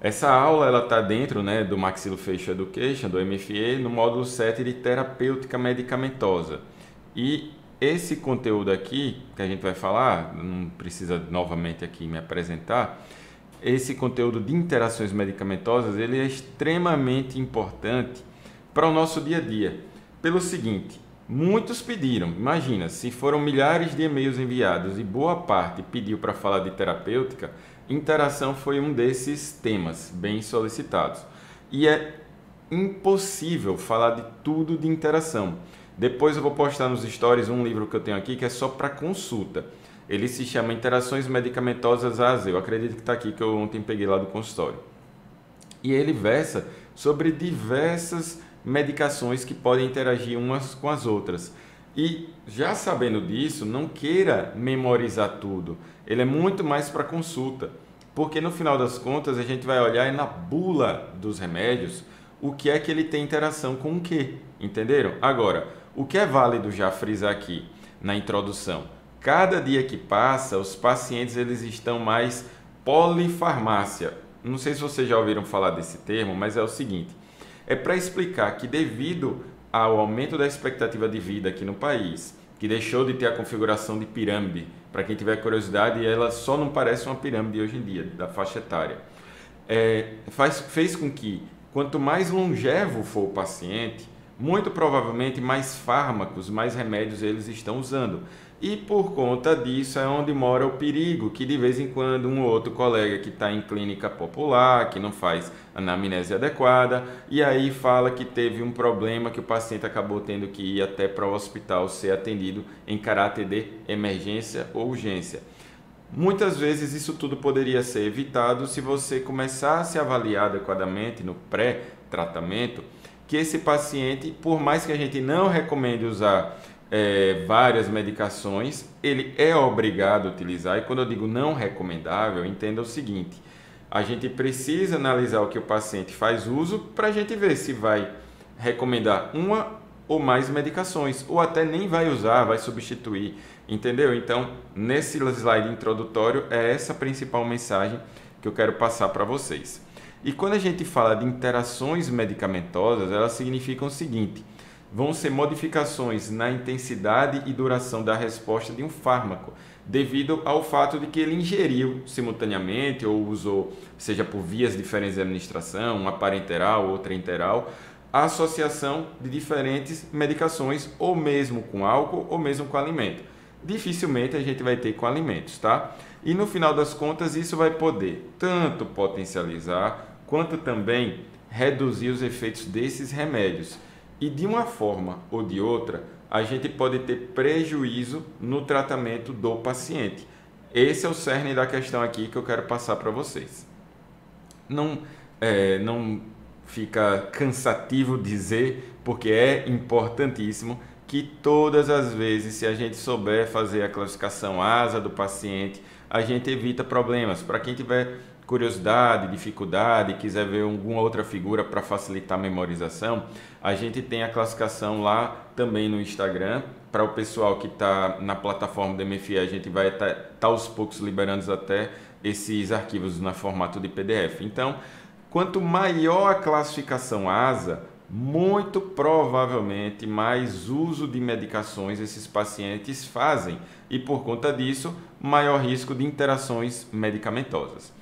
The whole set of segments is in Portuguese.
Essa aula ela está dentro, né, do Maxillofacial Education, do MFE, no módulo 7 de terapêutica medicamentosa. E esse conteúdo aqui que a gente vai falar, não precisa novamente aqui me apresentar, esse conteúdo de interações medicamentosas, ele é extremamente importante para o nosso dia a dia. Pelo seguinte, muitos pediram, imagina, se foram milhares de e-mails enviados e boa parte pediu para falar de terapêutica, interação foi um desses temas bem solicitados. E é impossível falar de tudo de interação. Depois eu vou postar nos stories um livro que eu tenho aqui que é só para consulta. Ele se chama Interações Medicamentosas AZ. Eu acredito que está aqui, que eu ontem peguei lá do consultório. E ele versa sobre diversas medicações que podem interagir umas com as outras. E já sabendo disso, não queira memorizar tudo. Ele é muito mais para consulta. Porque no final das contas a gente vai olhar na bula dos remédios o que é que ele tem interação com o que. Entenderam? Agora, o que é válido já frisar aqui na introdução? Cada dia que passa, os pacientes eles estão mais polifarmácia. Não sei se vocês já ouviram falar desse termo, mas é o seguinte: é para explicar que devido ao aumento da expectativa de vida aqui no país, que deixou de ter a configuração de pirâmide, para quem tiver curiosidade, ela só não parece uma pirâmide hoje em dia, da faixa etária, fez com que quanto mais longevo for o paciente, muito provavelmente mais fármacos, mais remédios eles estão usando. E por conta disso é onde mora o perigo, que de vez em quando um ou outro colega que está em clínica popular, que não faz anamnese adequada, e aí fala que teve um problema que o paciente acabou tendo que ir até para o hospital ser atendido em caráter de emergência ou urgência. Muitas vezes isso tudo poderia ser evitado se você começasse a avaliar adequadamente no pré-tratamento que esse paciente, por mais que a gente não recomende usar várias medicações, ele é obrigado a utilizar. E quando eu digo não recomendável, entenda o seguinte: a gente precisa analisar o que o paciente faz uso para a gente ver se vai recomendar uma ou mais medicações, ou até nem vai usar, vai substituir, entendeu? Então, nesse slide introdutório, é essa a principal mensagem que eu quero passar para vocês. E quando a gente fala de interações medicamentosas, elas significam o seguinte: vão ser modificações na intensidade e duração da resposta de um fármaco, devido ao fato de que ele ingeriu simultaneamente ou usou, seja por vias diferentes de administração, uma parenteral, outra enteral, a associação de diferentes medicações, ou mesmo com álcool, ou mesmo com alimento. Dificilmente a gente vai ter com alimentos, tá? E no final das contas, isso vai poder tanto potencializar, quanto também reduzir os efeitos desses remédios. E de uma forma ou de outra, a gente pode ter prejuízo no tratamento do paciente. Esse é o cerne da questão aqui que eu quero passar para vocês. Não fica cansativo dizer, porque é importantíssimo que todas as vezes, se a gente souber fazer a classificação ASA do paciente, a gente evita problemas. Para quem tiver curiosidade, dificuldade, quiser ver alguma outra figura para facilitar a memorização, a gente tem a classificação lá também no Instagram. Para o pessoal que está na plataforma do MFE, a gente vai estar aos poucos liberando até esses arquivos no formato de PDF. Então, quanto maior a classificação ASA, muito provavelmente mais uso de medicações esses pacientes fazem e, por conta disso, maior risco de interações medicamentosas.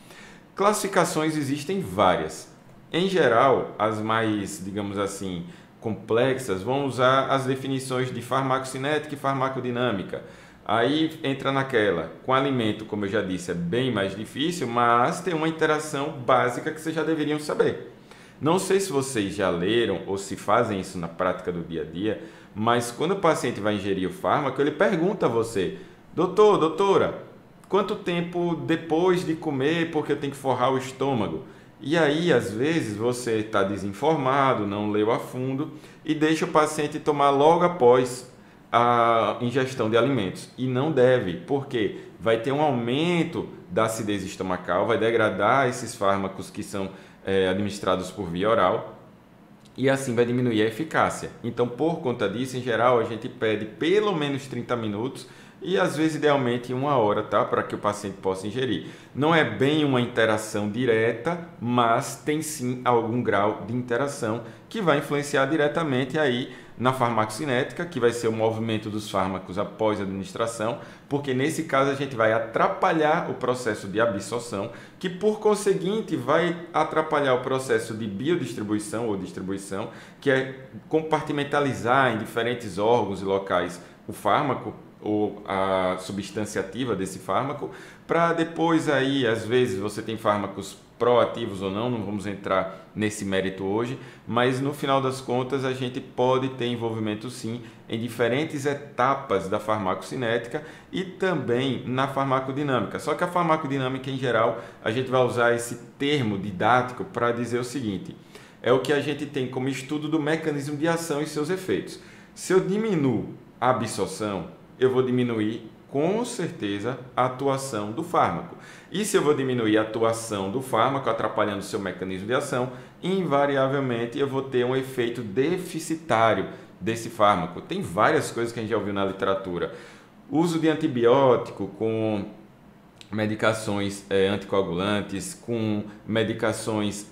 Classificações existem várias. Em geral, as mais, digamos assim, complexas vão usar as definições de farmacocinética e farmacodinâmica. Aí entra naquela, com alimento, como eu já disse, é bem mais difícil, mas tem uma interação básica que vocês já deveriam saber. Não sei se vocês já leram ou se fazem isso na prática do dia a dia, mas quando o paciente vai ingerir o fármaco, ele pergunta a você: doutor, doutora, quanto tempo depois de comer, porque eu tenho que forrar o estômago? E aí, às vezes, você está desinformado, não leu a fundo e deixa o paciente tomar logo após a ingestão de alimentos. E não deve, porque vai ter um aumento da acidez estomacal, vai degradar esses fármacos que são administrados por via oral e assim vai diminuir a eficácia. Então, por conta disso, em geral, a gente pede pelo menos 30 minutos e às vezes idealmente 1 hora, tá? Para que o paciente possa ingerir. Não é bem uma interação direta, mas tem sim algum grau de interação que vai influenciar diretamente aí na farmacocinética, que vai ser o movimento dos fármacos após a administração, porque nesse caso a gente vai atrapalhar o processo de absorção, que por conseguinte vai atrapalhar o processo de biodistribuição ou distribuição, que é compartimentalizar em diferentes órgãos e locais o fármaco ou a substância ativa desse fármaco, para depois aí, às vezes você tem fármacos proativos ou não vamos entrar nesse mérito hoje, mas no final das contas a gente pode ter envolvimento sim em diferentes etapas da farmacocinética e também na farmacodinâmica. Só que a farmacodinâmica em geral, a gente vai usar esse termo didático para dizer o seguinte: é o que a gente tem como estudo do mecanismo de ação e seus efeitos. Se eu diminuo a absorção, eu vou diminuir com certeza a atuação do fármaco. E se eu vou diminuir a atuação do fármaco, atrapalhando o seu mecanismo de ação, invariavelmente eu vou ter um efeito deficitário desse fármaco. Tem várias coisas que a gente já ouviu na literatura. Uso de antibiótico com medicações anticoagulantes, com medicações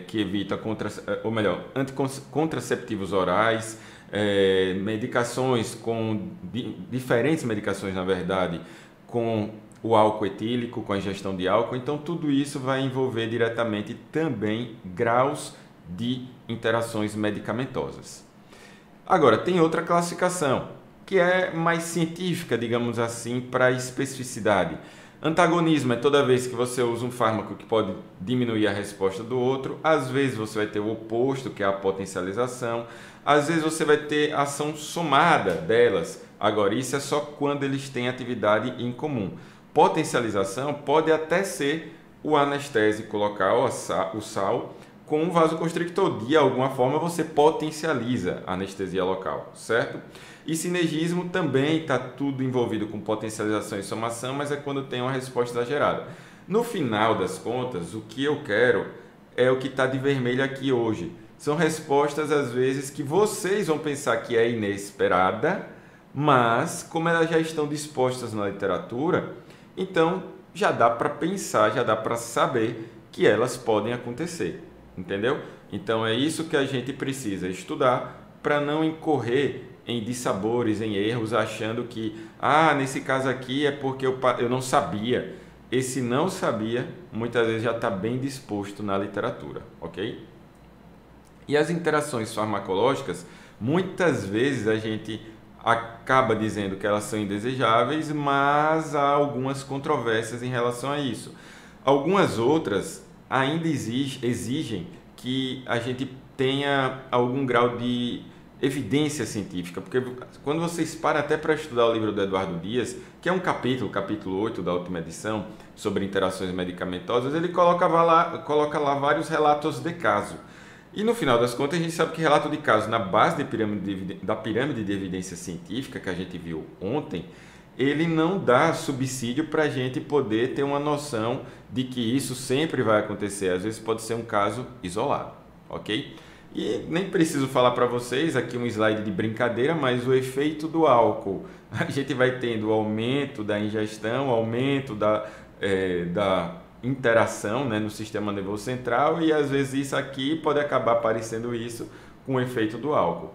que evitam, ou melhor, contraceptivos orais, medicações com diferentes medicações, na verdade, com o álcool etílico, com a ingestão de álcool. Então tudo isso vai envolver diretamente também graus de interações medicamentosas. Agora tem outra classificação que é mais científica, digamos assim, para especificidade. Antagonismo é toda vez que você usa um fármaco que pode diminuir a resposta do outro. Às vezes você vai ter o oposto, que é a potencialização. Às vezes você vai ter ação somada delas. Agora, isso é só quando eles têm atividade em comum. Potencialização pode até ser o anestésico local, o sal, com um vasoconstrictor. De alguma forma você potencializa a anestesia local, certo? E sinergismo também está tudo envolvido com potencialização e somação, mas é quando tem uma resposta exagerada. No final das contas, o que eu quero é o que está de vermelho aqui hoje. São respostas, às vezes, que vocês vão pensar que é inesperada, mas como elas já estão dispostas na literatura, então já dá para pensar, já dá para saber que elas podem acontecer, entendeu? Então é isso que a gente precisa estudar para não incorrer em dissabores, em erros, achando que nesse caso aqui é porque eu não sabia. Esse não sabia, muitas vezes já está bem disposto na literatura, ok? E as interações farmacológicas, muitas vezes a gente acaba dizendo que elas são indesejáveis, mas há algumas controvérsias em relação a isso. Algumas outras ainda exigem que a gente tenha algum grau de evidência científica, porque quando vocês param até para estudar o livro do Eduardo Dias, que é um capítulo 8 da última edição, sobre interações medicamentosas, ele coloca lá vários relatos de caso. E no final das contas a gente sabe que relato de caso na base da pirâmide de evidência científica que a gente viu ontem, ele não dá subsídio para a gente poder ter uma noção de que isso sempre vai acontecer. Às vezes pode ser um caso isolado, ok? E nem preciso falar para vocês aqui um slide de brincadeira, mas o efeito do álcool. A gente vai tendo o aumento da ingestão, aumento da interação, né, no sistema nervoso central, e às vezes isso aqui pode acabar parecendo isso com o efeito do álcool.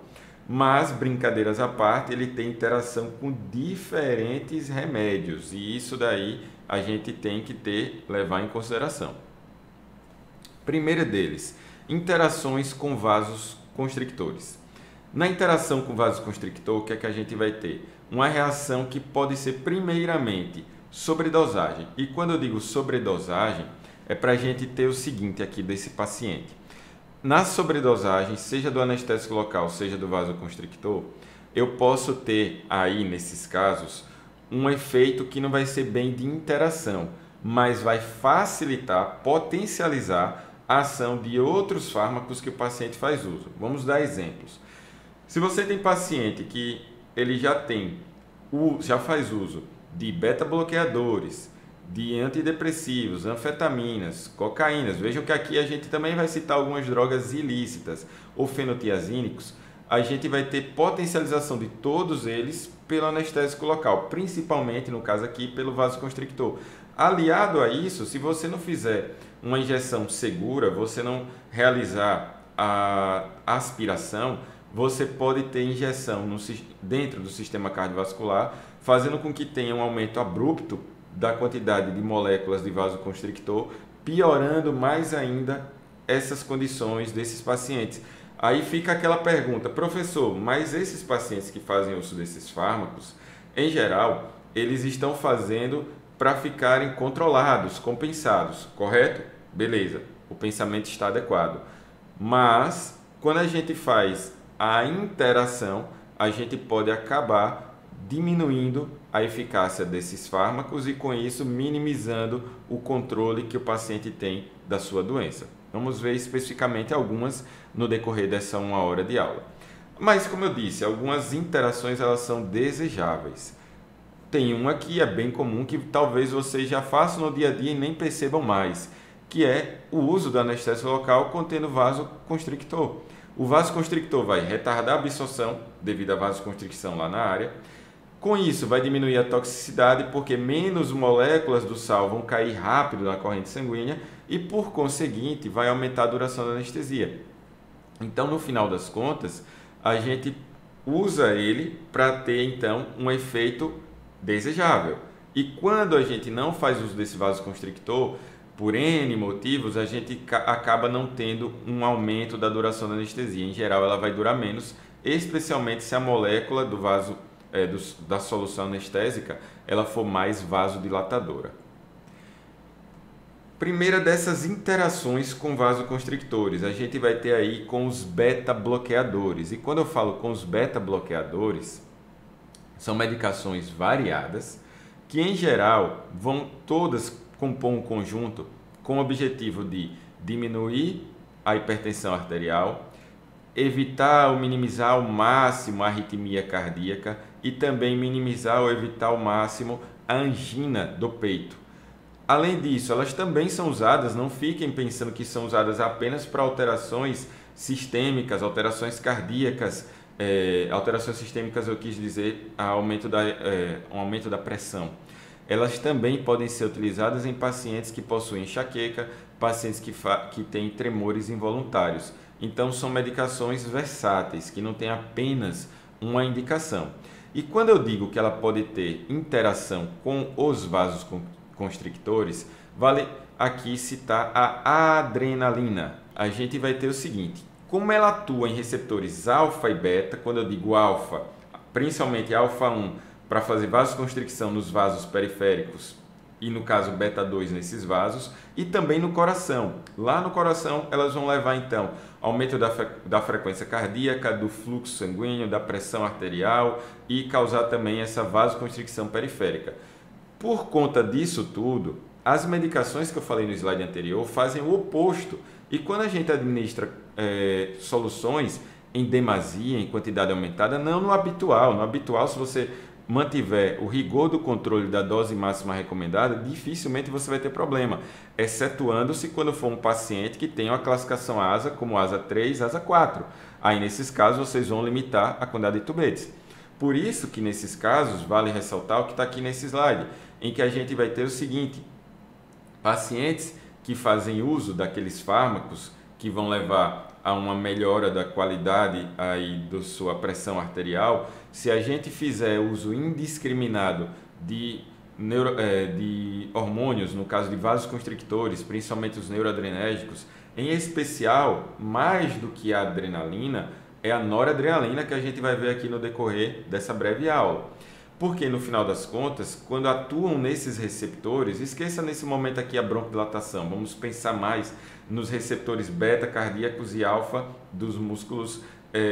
Mas, brincadeiras à parte, ele tem interação com diferentes remédios, e isso daí a gente tem que levar em consideração. Primeiro deles, interações com vasos constrictores. Na interação com vasoconstrictor, o que é que a gente vai ter? Uma reação que pode ser primeiramente sobredosagem. E quando eu digo sobredosagem, é para a gente ter o seguinte aqui desse paciente. Na sobredosagem, seja do anestésico local, seja do vasoconstrictor, eu posso ter aí, nesses casos, um efeito que não vai ser bem de interação, mas vai facilitar, potencializar a ação de outros fármacos que o paciente faz uso. Vamos dar exemplos. Se você tem paciente que ele já faz uso de beta-bloqueadores, de antidepressivos, anfetaminas, cocaínas, vejam que aqui a gente também vai citar algumas drogas ilícitas ou fenotiazínicos, a gente vai ter potencialização de todos eles pelo anestésico local, principalmente, no caso aqui, pelo vasoconstrictor. Aliado a isso, se você não fizer uma injeção segura, você não realizar a aspiração, você pode ter injeção dentro do sistema cardiovascular, fazendo com que tenha um aumento abrupto da quantidade de moléculas de vasoconstrictor, piorando mais ainda essas condições desses pacientes. Aí fica aquela pergunta, professor, mas esses pacientes que fazem uso desses fármacos, em geral, eles estão fazendo para ficarem controlados, compensados, correto? Beleza, o pensamento está adequado. Mas, quando a gente faz a interação, a gente pode acabar diminuindo a eficácia desses fármacos e, com isso, minimizando o controle que o paciente tem da sua doença. Vamos ver especificamente algumas no decorrer dessa 1 hora de aula. Mas, como eu disse, algumas interações elas são desejáveis. Tem uma que é bem comum, que talvez vocês já façam no dia a dia e nem percebam mais, que é o uso do anestésico local contendo vasoconstrictor. O vasoconstrictor vai retardar a absorção devido à vasoconstricção lá na área. Com isso, vai diminuir a toxicidade porque menos moléculas do sal vão cair rápido na corrente sanguínea e, por conseguinte, vai aumentar a duração da anestesia. Então, no final das contas, a gente usa ele para ter, então, um efeito desejável. E quando a gente não faz uso desse vasoconstrictor, por N motivos, a gente acaba não tendo um aumento da duração da anestesia. Em geral, ela vai durar menos, especialmente se a molécula da solução anestésica ela for mais vasodilatadora. Primeira dessas interações com vasoconstrictores, a gente vai ter aí com os beta-bloqueadores. E quando eu falo com os beta-bloqueadores, são medicações variadas que, em geral, vão todas compor um conjunto com o objetivo de diminuir a hipertensão arterial, evitar ou minimizar ao máximo a arritmia cardíaca e também minimizar ou evitar ao máximo a angina do peito. Além disso, elas também são usadas, não fiquem pensando que são usadas apenas para alterações sistêmicas, alterações cardíacas. Alterações sistêmicas eu quis dizer um aumento da pressão. Elas também podem ser utilizadas em pacientes que possuem enxaqueca, pacientes que têm tremores involuntários. Então, são medicações versáteis, que não têm apenas uma indicação. E quando eu digo que ela pode ter interação com os vasos constrictores, vale aqui citar a adrenalina. A gente vai ter o seguinte, como ela atua em receptores alfa e beta, quando eu digo alfa, principalmente alfa 1, para fazer vasoconstricção nos vasos periféricos e, no caso, beta 2 nesses vasos, e também no coração. Lá no coração, elas vão levar, então, aumento da frequência cardíaca, do fluxo sanguíneo, da pressão arterial e causar também essa vasoconstricção periférica. Por conta disso tudo, as medicações que eu falei no slide anterior fazem o oposto. E quando a gente administra soluções em demasia, em quantidade aumentada, não no habitual. No habitual, se você mantiver o rigor do controle da dose máxima recomendada, dificilmente você vai ter problema, excetuando-se quando for um paciente que tem uma classificação ASA como ASA 3, ASA 4. Aí, nesses casos, vocês vão limitar a quantidade de tubetes. Por isso que, nesses casos, vale ressaltar o que está aqui nesse slide, em que a gente vai ter o seguinte, pacientes que fazem uso daqueles fármacos que vão levar a uma melhora da qualidade aí da sua pressão arterial, se a gente fizer uso indiscriminado de hormônios, no caso de vasoconstrictores, principalmente os neuroadrenérgicos, em especial, mais do que a adrenalina, é a noradrenalina que a gente vai ver aqui no decorrer dessa breve aula. Porque, no final das contas, quando atuam nesses receptores, esqueça nesse momento aqui a broncodilatação, vamos pensar mais nos receptores beta cardíacos e alfa dos músculos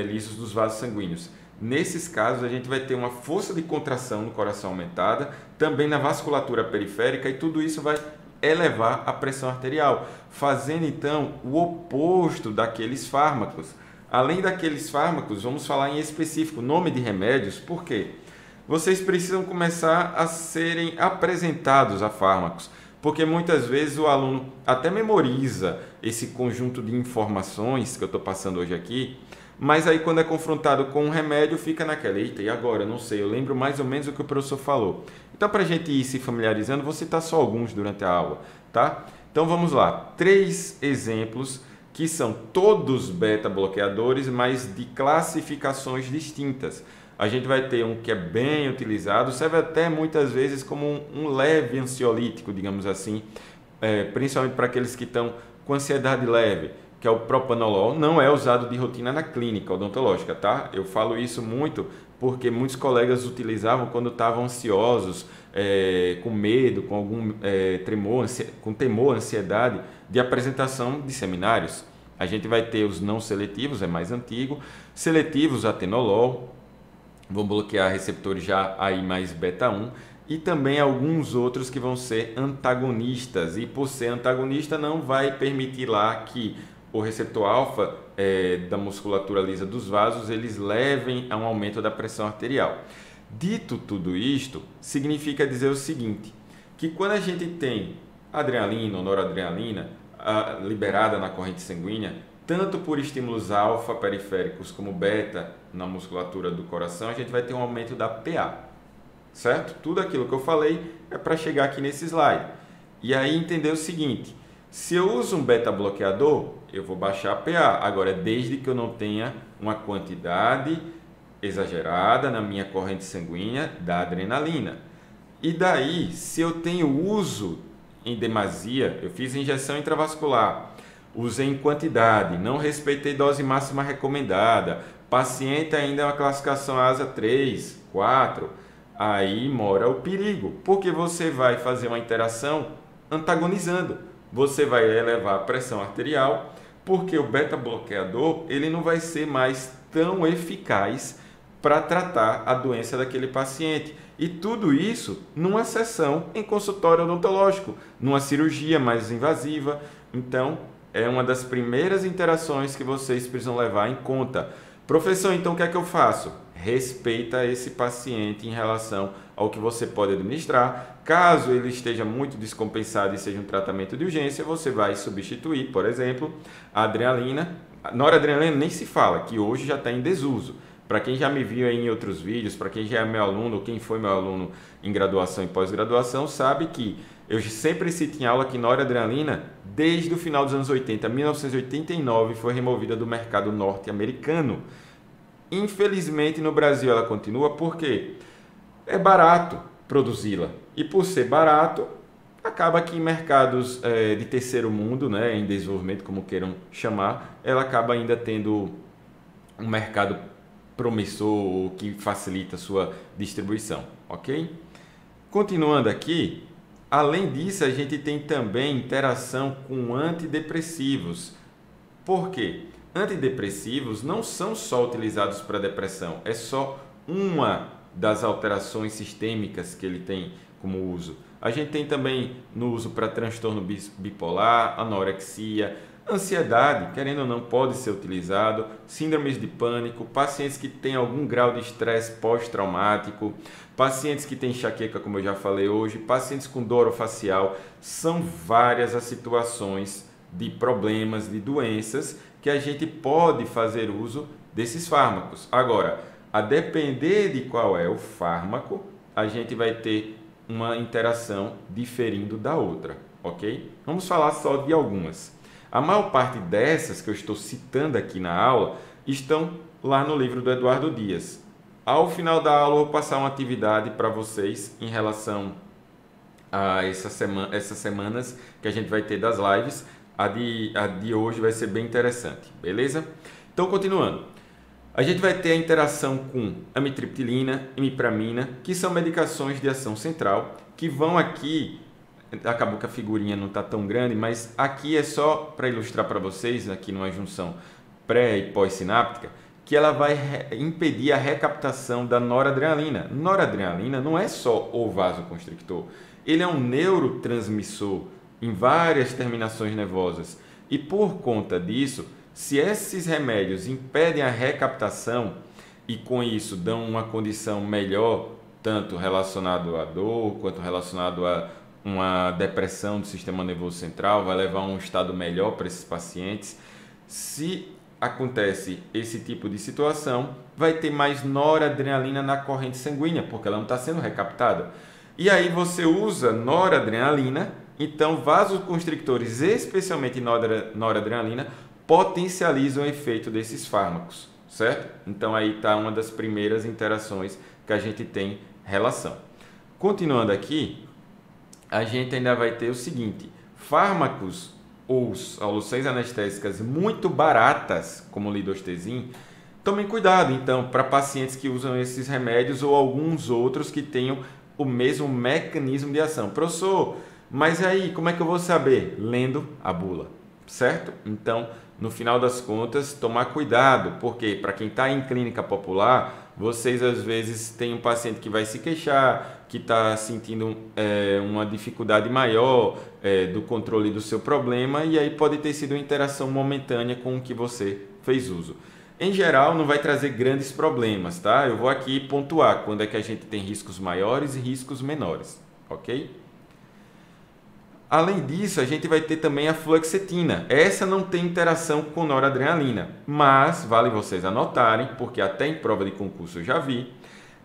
lisos dos vasos sanguíneos. Nesses casos, a gente vai ter uma força de contração no coração aumentada, também na vasculatura periférica, e tudo isso vai elevar a pressão arterial, fazendo então o oposto daqueles fármacos. Além daqueles fármacos, vamos falar em específico nome de remédios, por quê? Vocês precisam começar a serem apresentados a fármacos, porque muitas vezes o aluno até memoriza esse conjunto de informações que eu estou passando hoje aqui, mas aí quando é confrontado com um remédio fica naquela, eita, e agora? Não sei, eu lembro mais ou menos o que o professor falou. Então, para a gente ir se familiarizando, vou citar só alguns durante a aula, tá? Então vamos lá, 3 exemplos que são todos beta-bloqueadores, mas de classificações distintas. A gente vai ter um que é bem utilizado, serve até muitas vezes como um leve ansiolítico, digamos assim, principalmente para aqueles que estão com ansiedade leve, que é o propanolol. Não é usado de rotina na clínica odontológica, tá? Eu falo isso muito porque muitos colegas utilizavam quando estavam ansiosos, com medo, com algum tremor, com temor, ansiedade de apresentação de seminários. A gente vai ter os não seletivos, é mais antigo, seletivos, atenolol, vão bloquear receptores já aí mais beta 1, e também alguns outros que vão ser antagonistas, e por ser antagonista não vai permitir lá que o receptor alfa da musculatura lisa dos vasos eles levem a um aumento da pressão arterial. Dito tudo isto, significa dizer o seguinte, que quando a gente tem adrenalina ou noradrenalina liberada na corrente sanguínea, tanto por estímulos alfa periféricos como beta na musculatura do coração, a gente vai ter um aumento da PA, certo? Tudo aquilo que eu falei é para chegar aqui nesse slide. E aí entender o seguinte, se eu uso um beta-bloqueador, eu vou baixar a PA, agora desde que eu não tenha uma quantidade exagerada na minha corrente sanguínea da adrenalina. E daí, se eu tenho uso em demasia, eu fiz injeção intravascular, usei em quantidade, não respeitei dose máxima recomendada, paciente ainda é uma classificação ASA 3, 4, aí mora o perigo, porque você vai fazer uma interação antagonizando, você vai elevar a pressão arterial, porque o beta-bloqueador ele não vai ser mais tão eficaz para tratar a doença daquele paciente. E tudo isso numa sessão em consultório odontológico, numa cirurgia mais invasiva. Então, é uma das primeiras interações que vocês precisam levar em conta. Professor, então o que é que eu faço? Respeita esse paciente em relação ao que você pode administrar. Caso ele esteja muito descompensado e seja um tratamento de urgência, você vai substituir, por exemplo, a adrenalina. Noradrenalina nem se fala, que hoje já está em desuso. Para quem já me viu aí em outros vídeos, para quem já é meu aluno, ou quem foi meu aluno em graduação e pós-graduação, sabe que eu sempre cito em aula que noradrenalina, desde o final dos anos 80, 1989, foi removida do mercado norte-americano. Infelizmente, no Brasil ela continua porque é barato produzi-la. E por ser barato, acaba que em mercados de terceiro mundo, né, em desenvolvimento, como queiram chamar, ela acaba ainda tendo um mercado promissor que facilita a sua distribuição, ok? Continuando aqui, além disso, a gente tem também interação com antidepressivos. Por quê? Antidepressivos não são só utilizados para depressão, é só uma das alterações sistêmicas que ele tem como uso. A gente tem também no uso para transtorno bipolar, anorexia, ansiedade, querendo ou não, pode ser utilizado, síndromes de pânico, pacientes que têm algum grau de estresse pós-traumático, pacientes que têm enxaqueca, como eu já falei hoje, pacientes com dor orofacial, são várias as situações de problemas, de doenças que a gente pode fazer uso desses fármacos. Agora, a depender de qual é o fármaco, a gente vai ter uma interação diferindo da outra, ok? Vamos falar só de algumas. A maior parte dessas que eu estou citando aqui na aula estão lá no livro do Eduardo Dias. Ao final da aula eu vou passar uma atividade para vocês em relação a essas semanas que a gente vai ter das lives. A de hoje vai ser bem interessante, beleza? Então, continuando. A gente vai ter a interação com amitriptilina, imipramina, que são medicações de ação central, que vão aqui, acabou que a figurinha não está tão grande, mas aqui é só para ilustrar para vocês, aqui numa junção pré e pós-sináptica, que ela vai impedir a recaptação da noradrenalina. Noradrenalina não é só o vasoconstrictor, ele é um neurotransmissor em várias terminações nervosas. E por conta disso, se esses remédios impedem a recaptação e com isso dão uma condição melhor, tanto relacionado à dor quanto relacionado a uma depressão do sistema nervoso central, vai levar a um estado melhor para esses pacientes. Se acontece esse tipo de situação, vai ter mais noradrenalina na corrente sanguínea, porque ela não está sendo recaptada. E aí você usa noradrenalina, então vasoconstrictores, especialmente noradrenalina, potencializam o efeito desses fármacos, certo? Então aí está uma das primeiras interações que a gente tem relação. Continuando aqui, a gente ainda vai ter o seguinte: fármacos ou soluções anestésicas muito baratas, como o Lidostezin, tomem cuidado, então, para pacientes que usam esses remédios ou alguns outros que tenham o mesmo mecanismo de ação. Professor, mas aí, como é que eu vou saber? Lendo a bula, certo? Então, no final das contas, tomar cuidado, porque para quem está em clínica popular, vocês às vezes têm um paciente que vai se queixar, que está sentindo uma dificuldade maior do controle do seu problema, e aí pode ter sido uma interação momentânea com o que você fez uso. Em geral, não vai trazer grandes problemas, tá? Eu vou aqui pontuar quando é que a gente tem riscos maiores e riscos menores, ok? Além disso, a gente vai ter também a fluoxetina. Essa não tem interação com noradrenalina, mas vale vocês anotarem, porque até em prova de concurso eu já vi,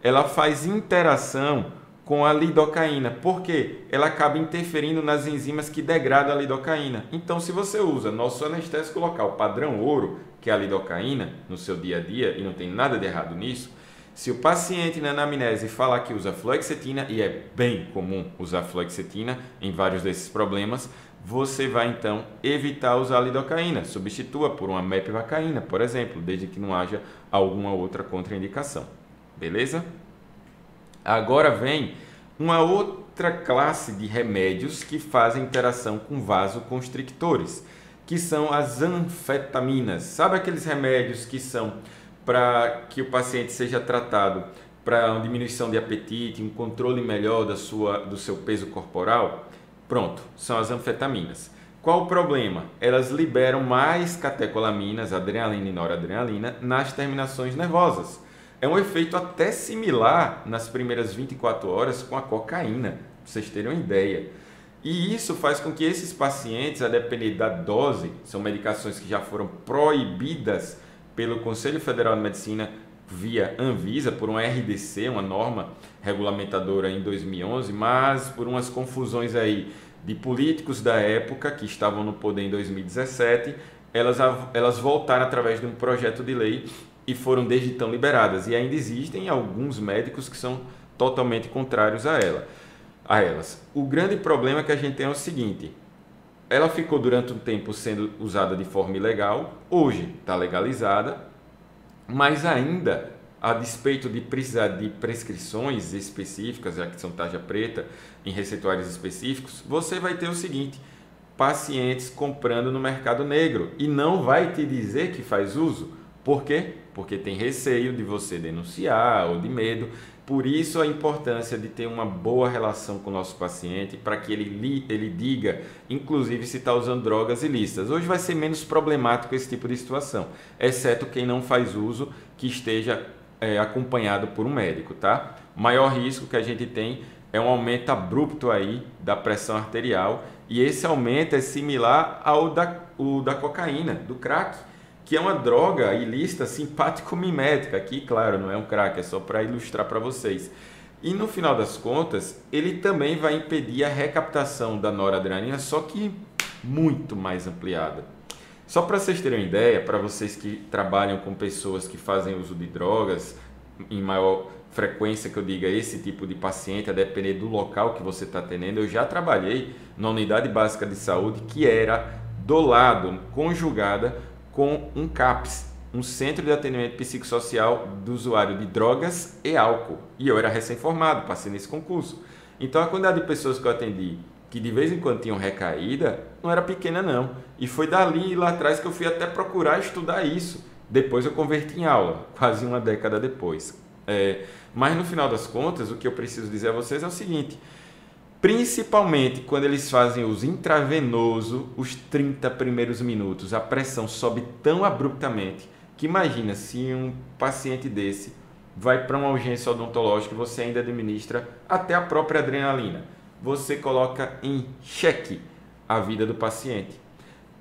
ela faz interação com a lidocaína, porque ela acaba interferindo nas enzimas que degradam a lidocaína. Então, se você usa nosso anestésico local padrão ouro, que é a lidocaína, no seu dia a dia, e não tem nada de errado nisso, se o paciente na anamnese falar que usa fluoxetina, e é bem comum usar fluoxetina em vários desses problemas, você vai então evitar usar a lidocaína. Substitua por uma mepivacaína, por exemplo, desde que não haja alguma outra contraindicação. Beleza? Agora vem uma outra classe de remédios que fazem interação com vasoconstrictores, que são as anfetaminas. Sabe aqueles remédios que são para que o paciente seja tratado para uma diminuição de apetite, um controle melhor do seu peso corporal? Pronto, são as anfetaminas. Qual o problema? Elas liberam mais catecolaminas, adrenalina e noradrenalina, nas terminações nervosas. É um efeito até similar nas primeiras 24 horas com a cocaína, para vocês terem uma ideia. E isso faz com que esses pacientes, a depender da dose, são medicações que já foram proibidas pelo Conselho Federal de Medicina via Anvisa, por uma RDC, uma norma regulamentadora em 2011, mas por umas confusões aí de políticos da época que estavam no poder em 2017, elas voltaram através de um projeto de lei e foram desde então liberadas. E ainda existem alguns médicos que são totalmente contrários a elas. O grande problema que a gente tem é o seguinte: ela ficou durante um tempo sendo usada de forma ilegal, hoje está legalizada, mas ainda, a despeito de precisar de prescrições específicas, já que são tarja preta, em receituários específicos, você vai ter o seguinte: pacientes comprando no mercado negro, e não vai te dizer que faz uso. Por quê? Porque tem receio de você denunciar ou de medo. Por isso a importância de ter uma boa relação com o nosso paciente, para que ele diga, inclusive, se está usando drogas ilícitas. Hoje vai ser menos problemático esse tipo de situação, exceto quem não faz uso, que esteja acompanhado por um médico, tá? O maior risco que a gente tem é um aumento abrupto aí da pressão arterial, e esse aumento é similar ao da cocaína, do crack, que é uma droga ilícita simpático-mimética. Aqui, claro, não é um crack, é só para ilustrar para vocês. E no final das contas, ele também vai impedir a recaptação da noradrenalina, só que muito mais ampliada. Só para vocês terem uma ideia, para vocês que trabalham com pessoas que fazem uso de drogas, em maior frequência que eu diga esse tipo de paciente, a depender do local que você está atendendo, eu já trabalhei na unidade básica de saúde que era do lado, conjugada com um CAPS, um Centro de Atendimento Psicossocial do Usuário de Drogas e Álcool. E eu era recém-formado, passei nesse concurso. Então a quantidade de pessoas que eu atendi, que de vez em quando tinham recaída, não era pequena não. E foi dali lá atrás que eu fui até procurar estudar isso. Depois eu converti em aula, quase uma década depois. Mas no final das contas, o que eu preciso dizer a vocês é o seguinte: principalmente quando eles fazem uso intravenoso, os 30 primeiros minutos, a pressão sobe tão abruptamente que imagina se um paciente desse vai para uma urgência odontológica e você ainda administra até a própria adrenalina. Você coloca em xeque a vida do paciente.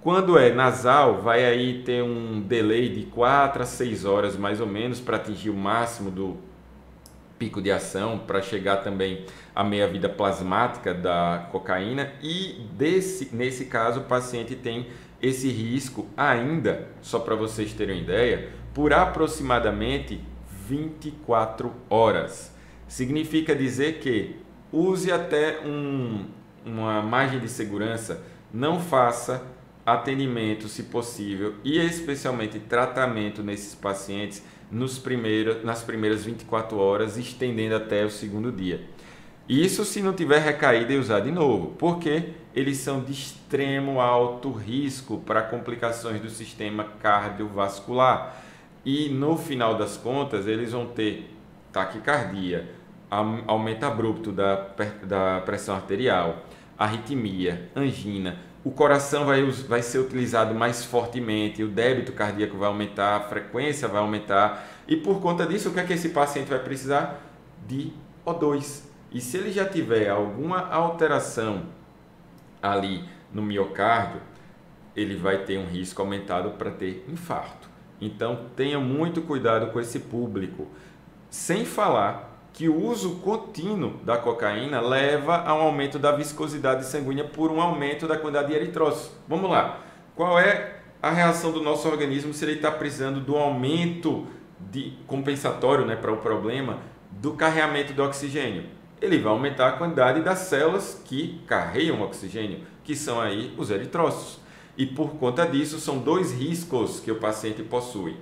Quando é nasal, vai aí ter um delay de 4 a 6 horas mais ou menos para atingir o máximo do pico de ação, para chegar também à meia-vida plasmática da cocaína, e nesse caso o paciente tem esse risco ainda, só para vocês terem uma ideia, por aproximadamente 24 horas. Significa dizer que use até uma margem de segurança, não faça atendimento, se possível, e especialmente tratamento nesses pacientes nas primeiras 24 horas, estendendo até o segundo dia. Isso se não tiver recaída e usar de novo, porque eles são de extremo alto risco para complicações do sistema cardiovascular. E no final das contas, eles vão ter taquicardia, aumento abrupto da pressão arterial, arritmia, angina. O coração vai ser utilizado mais fortemente, o débito cardíaco vai aumentar, a frequência vai aumentar. E por conta disso, o que é que esse paciente vai precisar? De O2. E se ele já tiver alguma alteração ali no miocárdio, ele vai ter um risco aumentado para ter infarto. Então, tenha muito cuidado com esse público. Sem falar que o uso contínuo da cocaína leva a um aumento da viscosidade sanguínea por um aumento da quantidade de eritrócitos. Vamos lá. Qual é a reação do nosso organismo se ele está precisando do aumento compensatório, né, para o problema do carreamento do oxigênio? Ele vai aumentar a quantidade das células que carregam oxigênio, que são aí os eritrócitos. E por conta disso, são dois riscos que o paciente possui: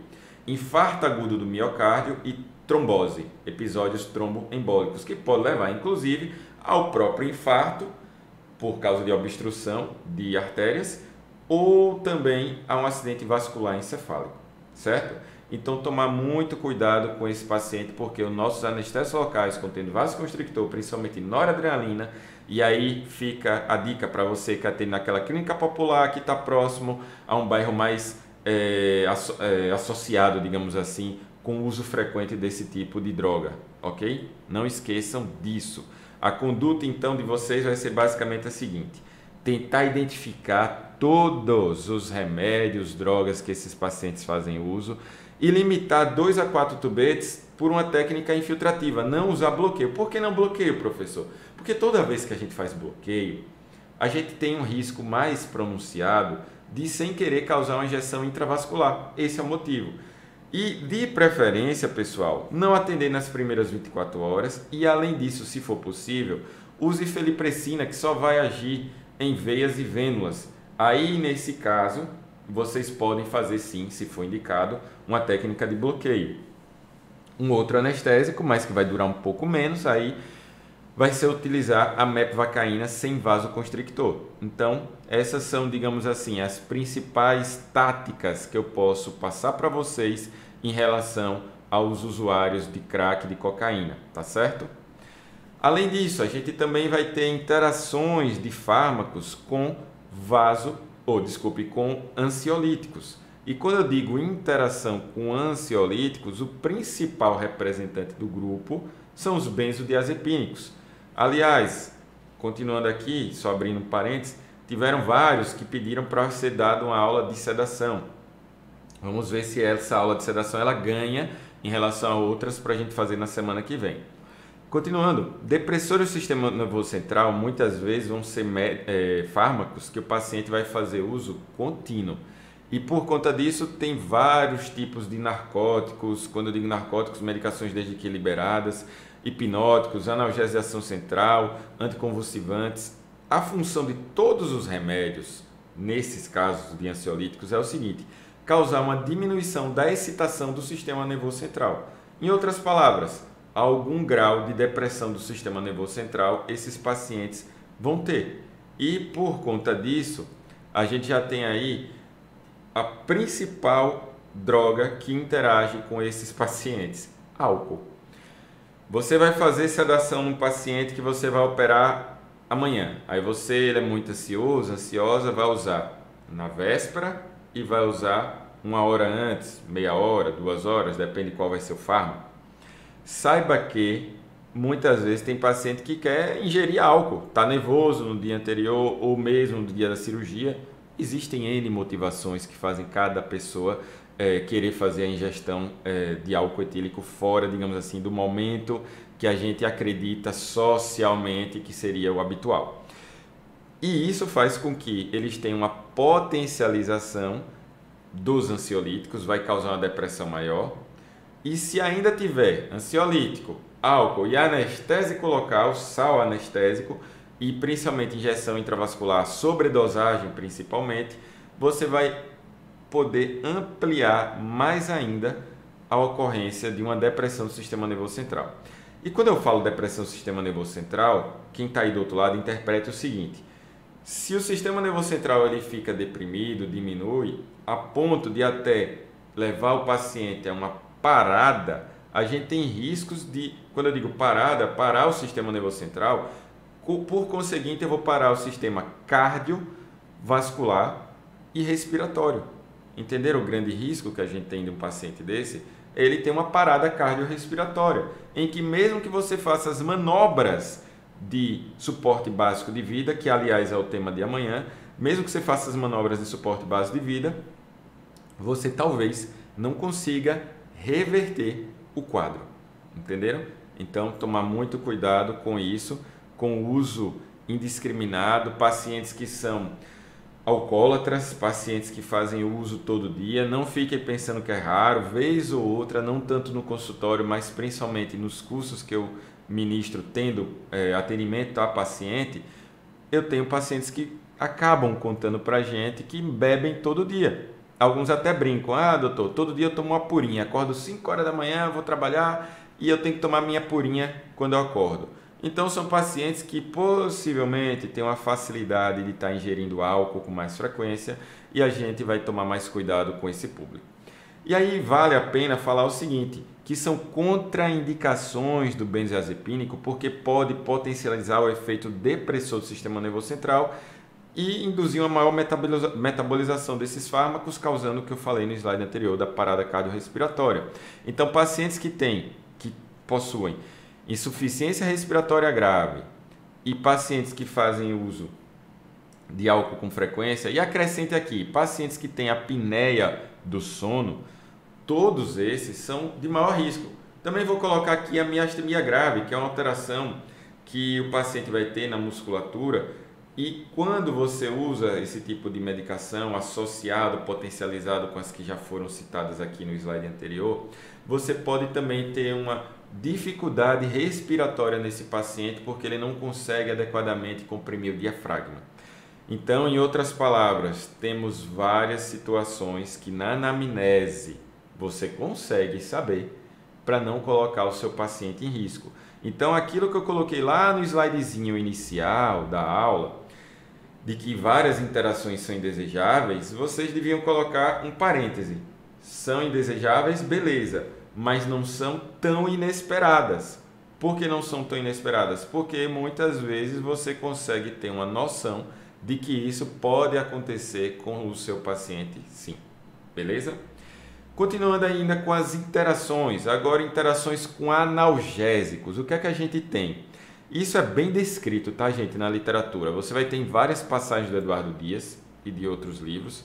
infarto agudo do miocárdio e trombose, episódios tromboembólicos, que pode levar inclusive ao próprio infarto por causa de obstrução de artérias ou também a um acidente vascular encefálico, certo? Então tomar muito cuidado com esse paciente, porque os nossos anestésios locais contendo vasoconstrictor, principalmente noradrenalina, e aí fica a dica para você que atende naquela clínica popular que está próximo a um bairro mais associado, digamos assim, com o uso frequente desse tipo de droga, ok? Não esqueçam disso. A conduta, então, de vocês vai ser basicamente a seguinte: tentar identificar todos os remédios, drogas que esses pacientes fazem uso e limitar 2 a 4 tubetes por uma técnica infiltrativa. Não usar bloqueio. Por que não bloqueio, professor? Porque toda vez que a gente faz bloqueio, a gente tem um risco mais pronunciado de, sem querer, causar uma injeção intravascular. Esse é o motivo. E, de preferência, pessoal, não atender nas primeiras 24 horas e, além disso, se for possível, use felipressina, que só vai agir em veias e vênulas. Aí, nesse caso, vocês podem fazer, sim, se for indicado, uma técnica de bloqueio. Um outro anestésico, mas que vai durar um pouco menos, aí vai ser utilizar a mepivacaína sem vasoconstrictor. Então, essas são, digamos assim, as principais táticas que eu posso passar para vocês em relação aos usuários de crack, de cocaína, tá certo? Além disso, a gente também vai ter interações de fármacos com com ansiolíticos. E quando eu digo interação com ansiolíticos, o principal representante do grupo são os benzodiazepínicos. Aliás, continuando aqui, só abrindo um parênteses, tiveram vários que pediram para ser dado uma aula de sedação. Vamos ver se essa aula de sedação ela ganha em relação a outras para a gente fazer na semana que vem. Continuando, depressores do sistema nervoso central muitas vezes vão ser fármacos que o paciente vai fazer uso contínuo. E por conta disso tem vários tipos de narcóticos, quando eu digo narcóticos, medicações desde que liberadas, hipnóticos, analgésicos de ação central, anticonvulsivantes. A função de todos os remédios, nesses casos de ansiolíticos, é o seguinte: causar uma diminuição da excitação do sistema nervoso central. Em outras palavras, algum grau de depressão do sistema nervoso central esses pacientes vão ter. E por conta disso, a gente já tem aí a principal droga que interage com esses pacientes: álcool. Você vai fazer sedação num paciente que você vai operar amanhã. Aí ele é muito ansioso, ansiosa, vai usar na véspera e vai usar 1 hora antes, meia hora, 2 horas, depende de qual vai ser o fármaco. Saiba que muitas vezes tem paciente que quer ingerir álcool, está nervoso no dia anterior ou mesmo no dia da cirurgia, Existem N motivações que fazem cada pessoa querer fazer a ingestão de álcool etílico fora, digamos assim, do momento que a gente acredita socialmente que seria o habitual. E isso faz com que eles tenham uma potencialização dos ansiolíticos, vai causar uma depressão maior. E se ainda tiver ansiolítico, álcool e anestésico local, sal anestésico, e principalmente injeção intravascular, sobredosagem principalmente, você vai poder ampliar mais ainda a ocorrência de uma depressão do sistema nervoso central. E quando eu falo depressão do sistema nervoso central, quem está aí do outro lado interpreta o seguinte: se o sistema nervoso central ele fica deprimido, diminui, a ponto de até levar o paciente a uma parada, a gente tem riscos de, quando eu digo parada, parar o sistema nervoso central, por conseguinte eu vou parar o sistema cardiovascular e respiratório. Entenderam o grande risco que a gente tem de um paciente desse? Ele tem uma parada cardiorrespiratória, em que mesmo que você faça as manobras de suporte básico de vida, que aliás é o tema de amanhã, mesmo que você faça as manobras de suporte básico de vida, você talvez não consiga reverter o quadro. Entenderam? Então, tomar muito cuidado com isso, com o uso indiscriminado, pacientes que são alcoólatras, pacientes que fazem uso todo dia, não fiquem pensando que é raro, vez ou outra, não tanto no consultório, mas principalmente nos cursos que eu ministro tendo atendimento a paciente, eu tenho pacientes que acabam contando pra gente que bebem todo dia. Alguns até brincam: ah, doutor, todo dia eu tomo uma purinha, acordo 5 horas da manhã, vou trabalhar e eu tenho que tomar minha purinha quando eu acordo. Então são pacientes que possivelmente têm uma facilidade de estar ingerindo álcool com mais frequência e a gente vai tomar mais cuidado com esse público. E aí vale a pena falar o seguinte, que são contraindicações do benzodiazepínico porque pode potencializar o efeito depressor do sistema nervoso central e induzir uma maior metabolização desses fármacos, causando o que eu falei no slide anterior da parada cardiorrespiratória. Então, pacientes que possuem insuficiência respiratória grave e pacientes que fazem uso de álcool com frequência, e acrescente aqui, pacientes que têm apneia do sono, todos esses são de maior risco. Também vou colocar aqui a miastenia grave, que é uma alteração que o paciente vai ter na musculatura, e quando você usa esse tipo de medicação associado, potencializado com as que já foram citadas aqui no slide anterior, você pode também ter uma dificuldade respiratória nesse paciente porque ele não consegue adequadamente comprimir o diafragma. Então, em outras palavras, temos várias situações que na anamnese você consegue saber para não colocar o seu paciente em risco. Então, aquilo que eu coloquei lá no slidezinho inicial da aula, de que várias interações são indesejáveis, vocês deviam colocar um parêntese. São indesejáveis, beleza, mas não são tão inesperadas. Por que não são tão inesperadas? Porque muitas vezes você consegue ter uma noção de que isso pode acontecer com o seu paciente, sim. Beleza? Continuando ainda com as interações, agora interações com analgésicos. O que é que a gente tem? Isso é bem descrito, tá, gente, na literatura. Você vai ter em várias passagens do Eduardo Dias e de outros livros,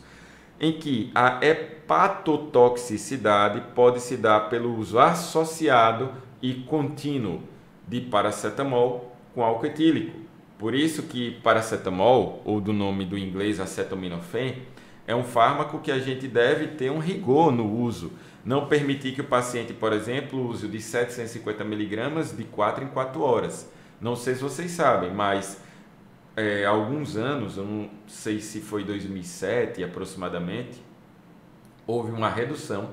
em que a hepatotoxicidade pode se dar pelo uso associado e contínuo de paracetamol com álcool etílico. Por isso que paracetamol, ou do nome do inglês acetaminofén, é um fármaco que a gente deve ter um rigor no uso. Não permitir que o paciente, por exemplo, use de 750 mg de 4 em 4 horas. Não sei se vocês sabem, mas há alguns anos, eu não sei se foi 2007 aproximadamente, houve uma redução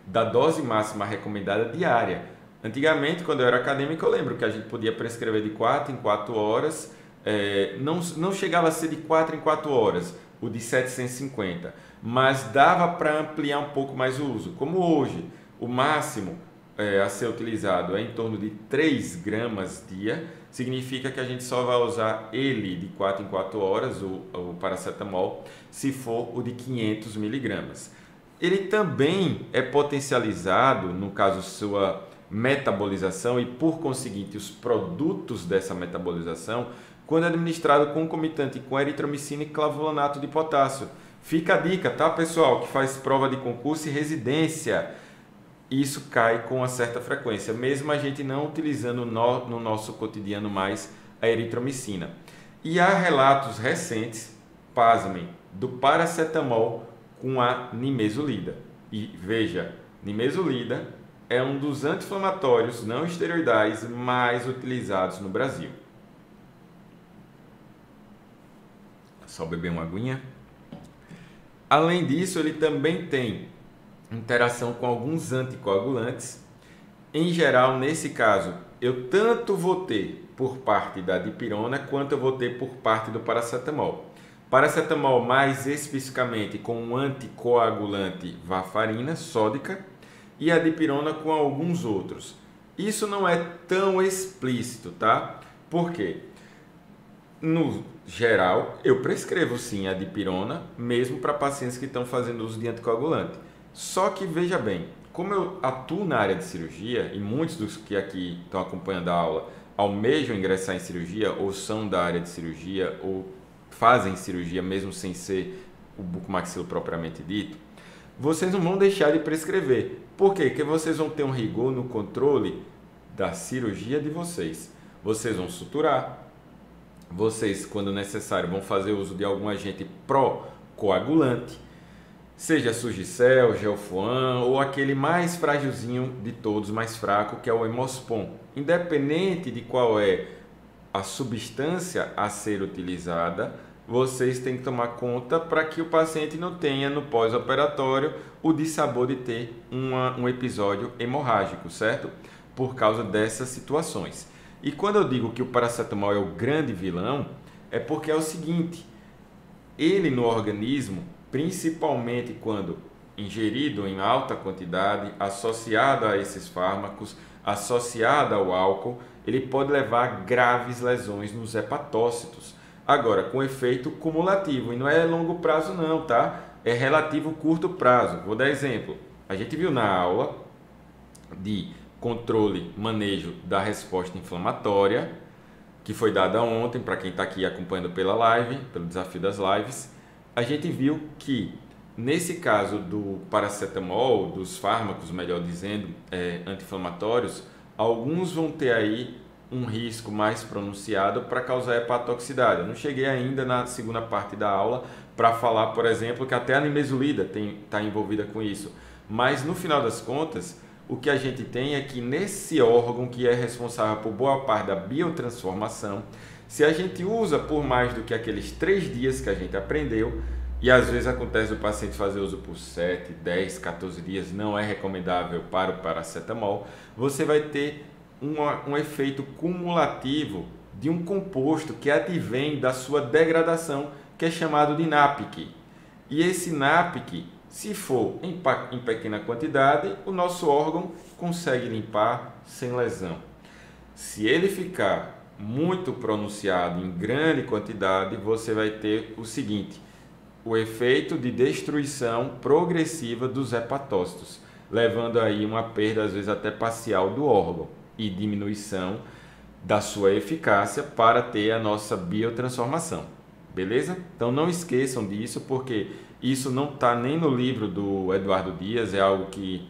da dose máxima recomendada diária. Antigamente, quando eu era acadêmico, eu lembro que a gente podia prescrever de 4 em 4 horas, não chegava a ser de 4 em 4 horas, o de 750, mas dava para ampliar um pouco mais o uso. Como hoje, o máximo a ser utilizado é em torno de 3 gramas dia, significa que a gente só vai usar ele de 4 em 4 horas, o paracetamol, se for o de 500 miligramas. Ele também é potencializado, no caso sua metabolização e por conseguinte os produtos dessa metabolização, quando administrado concomitante com eritromicina e clavulanato de potássio. Fica a dica, tá, pessoal, que faz prova de concurso e residência. Isso cai com uma certa frequência, mesmo a gente não utilizando no nosso cotidiano mais a eritromicina. E há relatos recentes, pasmem, do paracetamol com a nimesulida. E veja, nimesulida é um dos anti-inflamatórios não esteroidais mais utilizados no Brasil. Só beber uma aguinha. Além disso, ele também tem interação com alguns anticoagulantes. Em geral, nesse caso, eu tanto vou ter por parte da dipirona quanto eu vou ter por parte do paracetamol. Paracetamol mais especificamente com um anticoagulante varfarina sódica e a dipirona com alguns outros. Isso não é tão explícito, tá? Por quê? No geral, eu prescrevo sim a dipirona, mesmo para pacientes que estão fazendo uso de anticoagulante. Só que veja bem, como eu atuo na área de cirurgia, e muitos dos que aqui estão acompanhando a aula almejam ingressar em cirurgia, ou são da área de cirurgia, ou fazem cirurgia mesmo sem ser o bucomaxilo propriamente dito, vocês não vão deixar de prescrever. Por quê? Porque vocês vão ter um rigor no controle da cirurgia de vocês. Vocês vão suturar. Vocês, quando necessário, vão fazer uso de algum agente pró-coagulante, seja Surgicel, Gelfoam ou aquele mais frágilzinho de todos, mais fraco, que é o Hemospon. Independente de qual é a substância a ser utilizada, vocês têm que tomar conta para que o paciente não tenha no pós-operatório o dissabor de ter um episódio hemorrágico, certo? Por causa dessas situações. E quando eu digo que o paracetamol é o grande vilão, é porque é o seguinte, ele no organismo, principalmente quando ingerido em alta quantidade, associado a esses fármacos, associado ao álcool, ele pode levar a graves lesões nos hepatócitos. Agora, com efeito cumulativo, e não é longo prazo não, tá? É relativo curto prazo. Vou dar exemplo. A gente viu na aula de controle, manejo da resposta inflamatória, que foi dada ontem, para quem está aqui acompanhando pela live, pelo desafio das lives, a gente viu que, nesse caso do paracetamol, dos fármacos, melhor dizendo, anti-inflamatórios, alguns vão ter aí um risco mais pronunciado para causar hepatotoxicidade. Eu não cheguei ainda na segunda parte da aula para falar, por exemplo, que até a nimesulida está envolvida com isso. Mas, no final das contas, o que a gente tem é que nesse órgão que é responsável por boa parte da biotransformação, se a gente usa por mais do que aqueles 3 dias que a gente aprendeu, e às vezes acontece o paciente fazer uso por 7, 10, 14 dias, não é recomendável para o paracetamol, você vai ter um efeito cumulativo de um composto que advém da sua degradação, que é chamado de NAPC. E esse NAPC, se for em pequena quantidade, o nosso órgão consegue limpar sem lesão. Se ele ficar muito pronunciado em grande quantidade, você vai ter o seguinte, o efeito de destruição progressiva dos hepatócitos, levando aí uma perda, às vezes até parcial, do órgão e diminuição da sua eficácia para ter a nossa biotransformação. Beleza? Então não esqueçam disso, porque isso não está nem no livro do Eduardo Dias, é algo que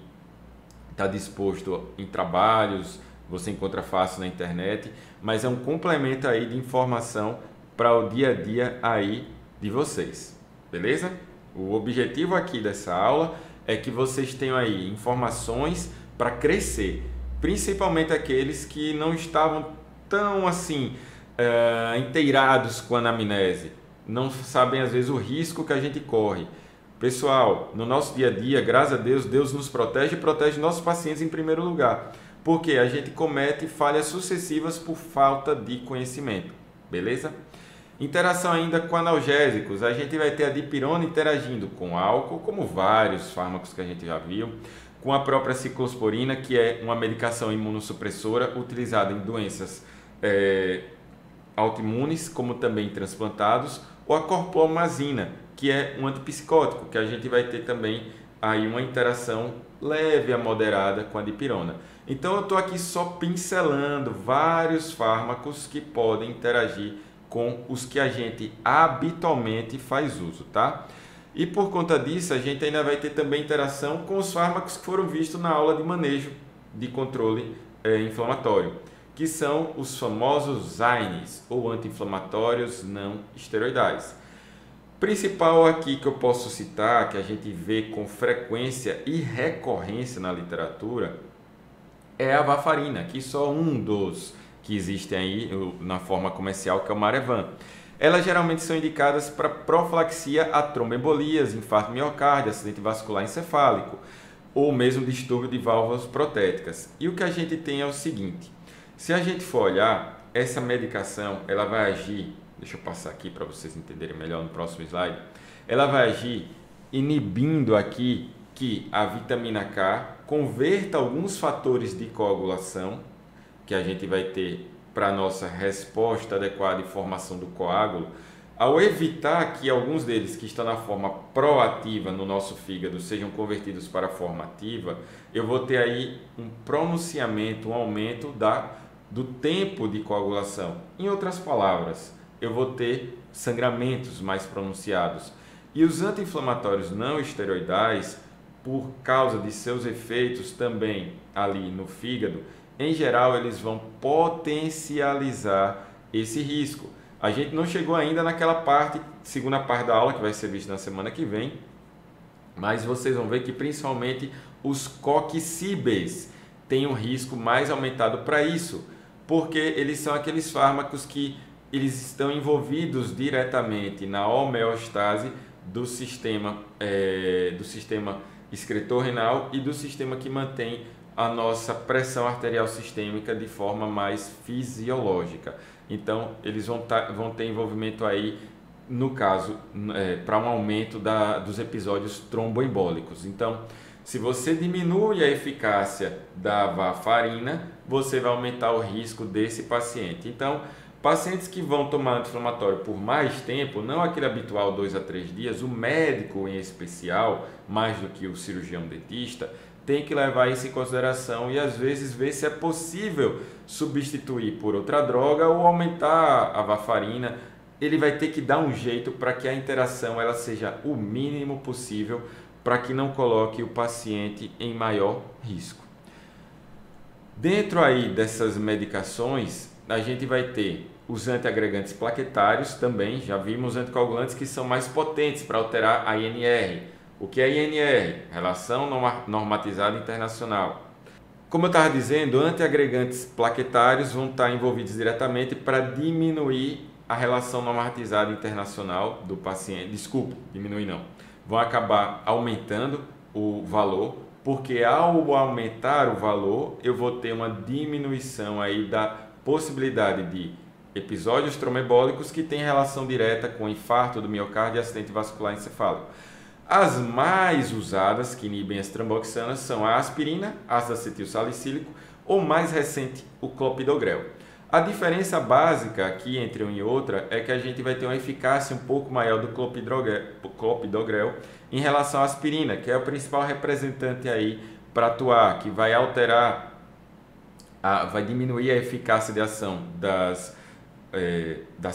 está disposto em trabalhos, você encontra fácil na internet, mas é um complemento aí de informação para o dia a dia aí de vocês. Beleza? O objetivo aqui dessa aula é que vocês tenham aí informações para crescer, principalmente aqueles que não estavam tão assim inteirados com a anamnese, não sabem às vezes o risco que a gente corre. Pessoal, no nosso dia a dia, graças a Deus, Deus nos protege e protege nossos pacientes em primeiro lugar, porque a gente comete falhas sucessivas por falta de conhecimento, beleza? Interação ainda com analgésicos, a gente vai ter a dipirona interagindo com álcool, como vários fármacos que a gente já viu, com a própria ciclosporina, que é uma medicação imunossupressora utilizada em doenças autoimunes, como também transplantados, ou a corpomazina, que é um antipsicótico, que a gente vai ter também aí uma interação leve a moderada com a dipirona. Então eu estou aqui só pincelando vários fármacos que podem interagir com os que a gente habitualmente faz uso, tá? E por conta disso, a gente ainda vai ter também interação com os fármacos que foram vistos na aula de manejo de controle inflamatório, que são os famosos AINES, ou anti-inflamatórios não esteroidais. Principal aqui que eu posso citar, que a gente vê com frequência e recorrência na literatura, é a varfarina, que só um dos que existem aí na forma comercial, que é o Marevan. Elas geralmente são indicadas para profilaxia a tromboembolias, infarto de miocárdio, acidente vascular encefálico, ou mesmo distúrbio de válvulas protéticas. E o que a gente tem é o seguinte: se a gente for olhar, essa medicação ela vai agir, deixa eu passar aqui para vocês entenderem melhor no próximo slide, ela vai agir inibindo aqui que a vitamina K converta alguns fatores de coagulação que a gente vai ter para a nossa resposta adequada e formação do coágulo, ao evitar que alguns deles que estão na forma proativa no nosso fígado sejam convertidos para a forma ativa, eu vou ter aí um pronunciamento, um aumento do tempo de coagulação. Em outras palavras, eu vou ter sangramentos mais pronunciados. E os anti-inflamatórios não esteroidais, por causa de seus efeitos também ali no fígado, em geral eles vão potencializar esse risco. A gente não chegou ainda naquela parte, segunda parte da aula, que vai ser vista na semana que vem, mas vocês vão ver que principalmente os coxibes têm um risco mais aumentado para isso, porque eles são aqueles fármacos que eles estão envolvidos diretamente na homeostase do sistema excretor renal e do sistema que mantém a nossa pressão arterial sistêmica de forma mais fisiológica. Então, eles vão ter envolvimento aí, no caso, para um aumento dos episódios tromboembólicos. Então, se você diminui a eficácia da varfarina, você vai aumentar o risco desse paciente. Então, pacientes que vão tomar anti-inflamatório por mais tempo, não aquele habitual 2 a 3 dias, o médico em especial, mais do que o cirurgião dentista, tem que levar isso em consideração e às vezes ver se é possível substituir por outra droga ou aumentar a varfarina. Ele vai ter que dar um jeito para que a interação ela seja o mínimo possível, para que não coloque o paciente em maior risco. Dentro aí dessas medicações, a gente vai ter os antiagregantes plaquetários também, já vimos anticoagulantes que são mais potentes para alterar a INR. O que é INR? Relação normatizada internacional. Como eu estava dizendo, antiagregantes plaquetários vão estar envolvidos diretamente para diminuir a relação normatizada internacional do paciente. Desculpa, diminuir não. Vão acabar aumentando o valor, porque ao aumentar o valor, eu vou ter uma diminuição aí da possibilidade de episódios tromboembólicos que têm relação direta com infarto do miocárdio e acidente vascular encefálico. As mais usadas, que inibem as tromboxanas, são a aspirina, ácido acetil salicílico ou, mais recente, o clopidogrel. A diferença básica aqui entre uma e outra é que a gente vai ter uma eficácia um pouco maior do clopidogrel em relação à aspirina, que é o principal representante aí para atuar, que vai alterar, vai diminuir a eficácia de ação das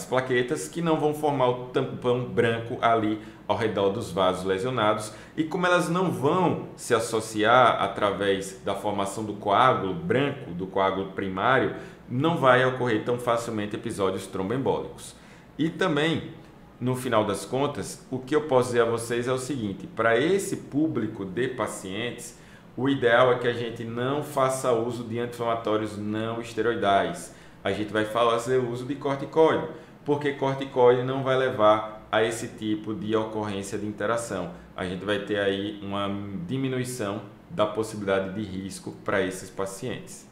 plaquetas, que não vão formar o tampão branco ali ao redor dos vasos lesionados, e como elas não vão se associar através da formação do coágulo branco, do coágulo primário, não vai ocorrer tão facilmente episódios tromboembólicos. E também, no final das contas, o que eu posso dizer a vocês é o seguinte: para esse público de pacientes, o ideal é que a gente não faça uso de anti-inflamatórios não esteroidais. A gente vai fazer uso de corticoide, porque corticoide não vai levar a esse tipo de ocorrência de interação. A gente vai ter aí uma diminuição da possibilidade de risco para esses pacientes.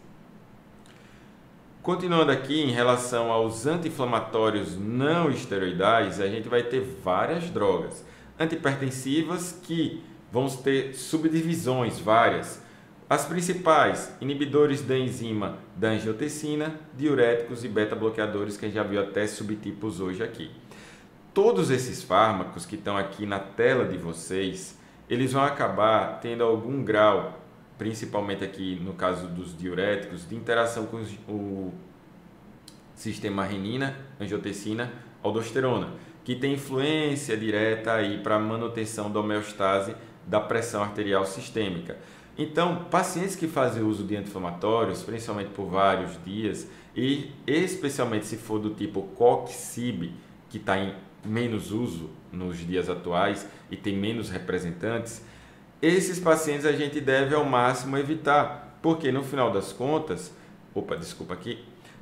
Continuando aqui, em relação aos anti-inflamatórios não esteroidais, a gente vai ter várias drogas antihipertensivas que vão ter subdivisões várias. As principais, inibidores da enzima da angiotensina, diuréticos e beta-bloqueadores, que a gente já viu até subtipos hoje aqui. Todos esses fármacos que estão aqui na tela de vocês, eles vão acabar tendo algum grau, principalmente aqui no caso dos diuréticos, de interação com sistema renina, angiotensina, aldosterona, que tem influência direta aí para a manutenção da homeostase da pressão arterial sistêmica. Então, pacientes que fazem uso de anti-inflamatórios, principalmente por vários dias, e especialmente se for do tipo Coxib, que está em menos uso nos dias atuais e tem menos representantes, esses pacientes a gente deve ao máximo evitar, porque no final das contas,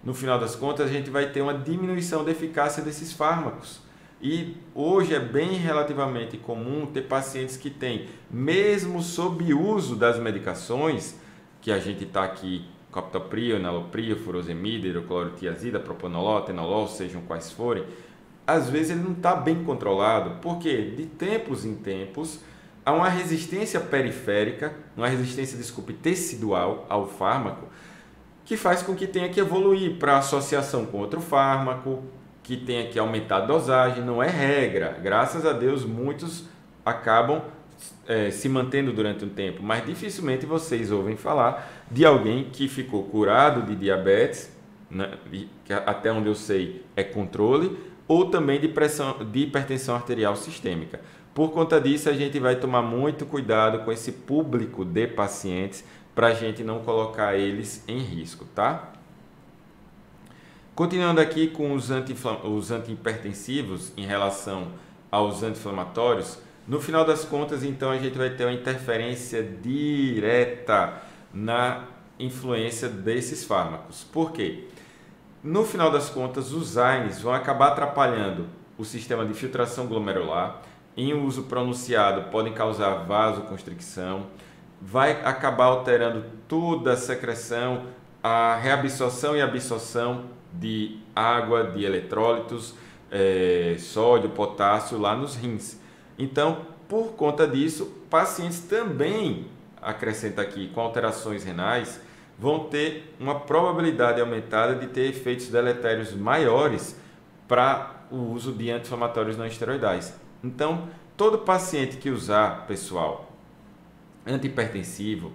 no final das contas a gente vai ter uma diminuição da eficácia desses fármacos. E hoje é bem relativamente comum ter pacientes que têm, mesmo sob uso das medicações, que a gente está aqui, captopril, enalapril, furosemida, hidroclorotiazida, propanolol, atenolol, sejam quais forem, às vezes ele não está bem controlado, porque de tempos em tempos há uma resistência periférica, uma resistência, tecidual ao fármaco, que faz com que tenha que evoluir para associação com outro fármaco, que tenha que aumentar a dosagem, não é regra. Graças a Deus, muitos acabam se mantendo durante um tempo, mas dificilmente vocês ouvem falar de alguém que ficou curado de diabetes, né, que até onde eu sei é controle, ou também de hipertensão arterial sistêmica. Por conta disso, a gente vai tomar muito cuidado com esse público de pacientes para a gente não colocar eles em risco, tá? Continuando aqui com os antihipertensivos em relação aos anti-inflamatórios, no final das contas, então, a gente vai ter uma interferência direta na influência desses fármacos. Por quê? No final das contas, os AINES vão acabar atrapalhando o sistema de filtração glomerular, em uso pronunciado podem causar vasoconstricção, vai acabar alterando toda a secreção, a reabsorção e absorção de água, de eletrólitos, sódio, potássio lá nos rins. Então, por conta disso, pacientes também, acrescenta aqui, com alterações renais, vão ter uma probabilidade aumentada de ter efeitos deletérios maiores para o uso de anti-inflamatórios não esteroidais. Então, todo paciente que usar, pessoal, antihipertensivo,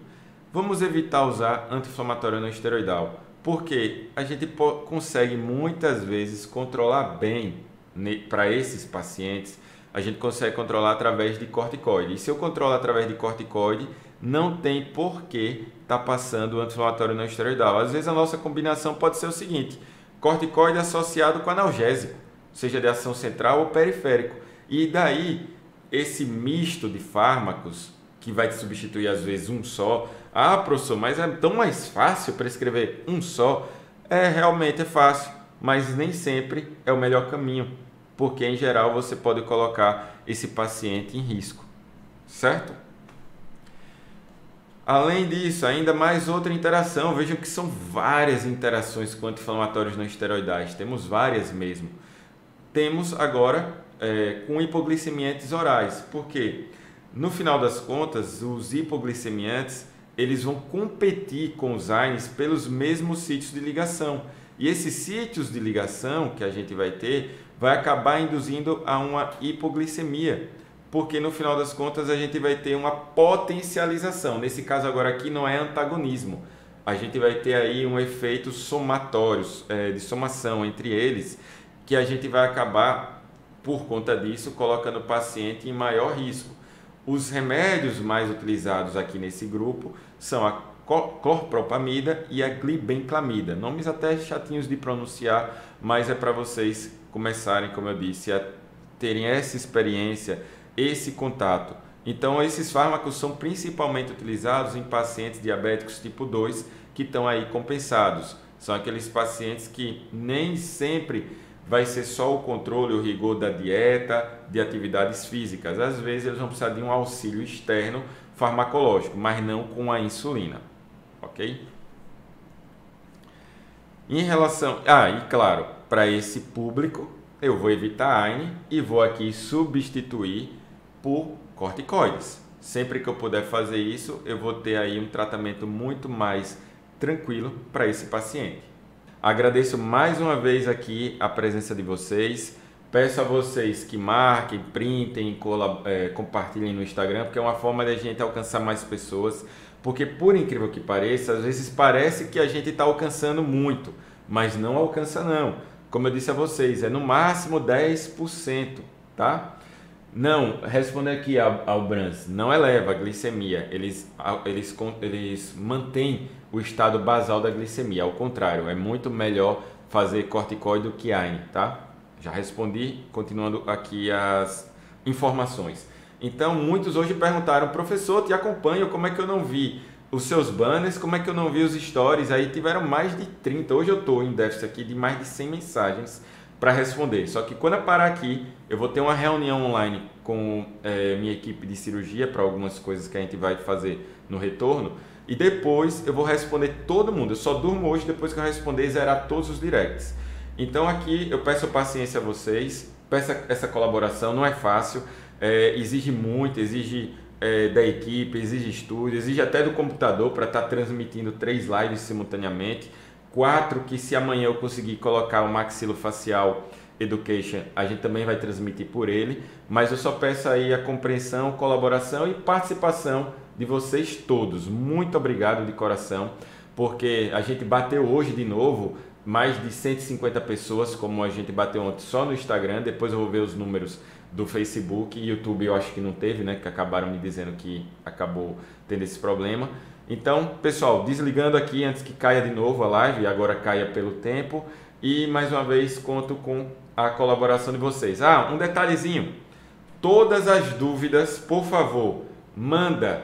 vamos evitar usar anti-inflamatório não esteroidal, porque a gente consegue muitas vezes controlar bem para esses pacientes, a gente consegue controlar através de corticoide. E se eu controlo através de corticoide, não tem por que estar passando o anti-inflamatório não esteroidal. Às vezes a nossa combinação pode ser o seguinte: corticoide associado com analgésico, seja de ação central ou periférico. E daí, esse misto de fármacos, que vai te substituir às vezes um só. Ah, professor, mas é tão mais fácil prescrever um só. Realmente é fácil, mas nem sempre é o melhor caminho, porque em geral você pode colocar esse paciente em risco, certo? Além disso, ainda mais outra interação. Vejam que são várias interações com anti-inflamatórios não esteroidais, temos várias mesmo. Temos agora com hipoglicemiantes orais, porque no final das contas os hipoglicemiantes eles vão competir com os AINES pelos mesmos sítios de ligação, e esses sítios de ligação que a gente vai ter vai acabar induzindo a uma hipoglicemia, porque no final das contas a gente vai ter uma potencialização. Nesse caso agora aqui não é antagonismo, a gente vai ter aí um efeito somatório, de somação entre eles, que a gente vai acabar, por conta disso, colocando o paciente em maior risco. Os remédios mais utilizados aqui nesse grupo são a clorpropamida e a glibenclamida. Nomes até chatinhos de pronunciar, mas é para vocês começarem, como eu disse, a terem essa experiência, esse contato. Então, esses fármacos são principalmente utilizados em pacientes diabéticos tipo 2 que estão aí compensados. São aqueles pacientes que nem sempre vai ser só o controle, o rigor da dieta, de atividades físicas. Às vezes eles vão precisar de um auxílio externo farmacológico, mas não com a insulina, ok? Em relação... e claro, para esse público, eu vou evitar AINE e vou aqui substituir por corticoides. Sempre que eu puder fazer isso, eu vou ter aí um tratamento muito mais tranquilo para esse paciente. Agradeço mais uma vez aqui a presença de vocês. Peço a vocês que marquem, printem, compartilhem no Instagram, porque é uma forma de a gente alcançar mais pessoas. Porque, por incrível que pareça, às vezes parece que a gente está alcançando muito, mas não alcança não. Como eu disse a vocês, é no máximo 10%, tá? Não, respondendo aqui ao Brans, não eleva a glicemia, eles mantêm o estado basal da glicemia, ao contrário, é muito melhor fazer corticoide do que AINE, tá? Já respondi, continuando aqui as informações. Então, muitos hoje perguntaram, professor, te acompanho, como é que eu não vi os seus banners, como é que eu não vi os stories? Aí tiveram mais de 30, hoje eu estou em déficit aqui de mais de 100 mensagens para responder. Só que quando eu parar aqui, eu vou ter uma reunião online com minha equipe de cirurgia para algumas coisas que a gente vai fazer no retorno. E depois eu vou responder todo mundo. Eu só durmo hoje depois que eu responder e zerar todos os directs. Então aqui eu peço paciência a vocês, peço essa colaboração, não é fácil, exige muito, exige da equipe, exige estudo, exige até do computador para estar transmitindo 3 lives simultaneamente. 4 que se amanhã eu conseguir colocar o Maxilofacial Education, a gente também vai transmitir por ele, mas eu só peço aí a compreensão, colaboração e participação de vocês todos. Muito obrigado de coração, porque a gente bateu hoje de novo mais de 150 pessoas, como a gente bateu ontem só no Instagram, depois eu vou ver os números do Facebook e YouTube eu acho que não teve, né, que acabaram me dizendo que acabou tendo esse problema. Então, pessoal, desligando aqui antes que caia de novo a live, e agora caia pelo tempo. E mais uma vez conto com a colaboração de vocês. Um detalhezinho. Todas as dúvidas, por favor, manda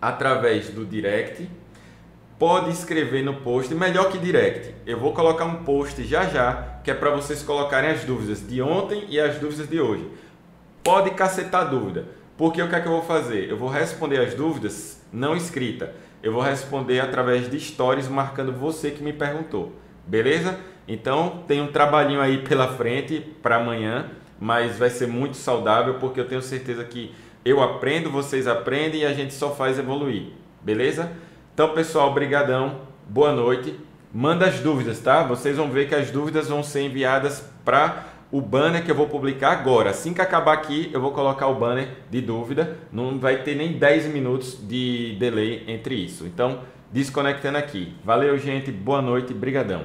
através do direct. Pode escrever no post, melhor que direct. Eu vou colocar um post já já, que é para vocês colocarem as dúvidas de ontem e as dúvidas de hoje. Pode cacetar dúvida. Porque o que é que eu vou fazer? Eu vou responder as dúvidas não escrita. Eu vou responder através de stories marcando você que me perguntou. Beleza? Então tem um trabalhinho aí pela frente para amanhã, mas vai ser muito saudável porque eu tenho certeza que eu aprendo, vocês aprendem e a gente só faz evoluir. Beleza? Então, pessoal, brigadão. Boa noite. Manda as dúvidas, tá? Vocês vão ver que as dúvidas vão ser enviadas para o banner que eu vou publicar agora. Assim que acabar aqui, eu vou colocar o banner de dúvida. Não vai ter nem 10 minutos de delay entre isso. Então, desconectando aqui. Valeu, gente. Boa noite. Brigadão.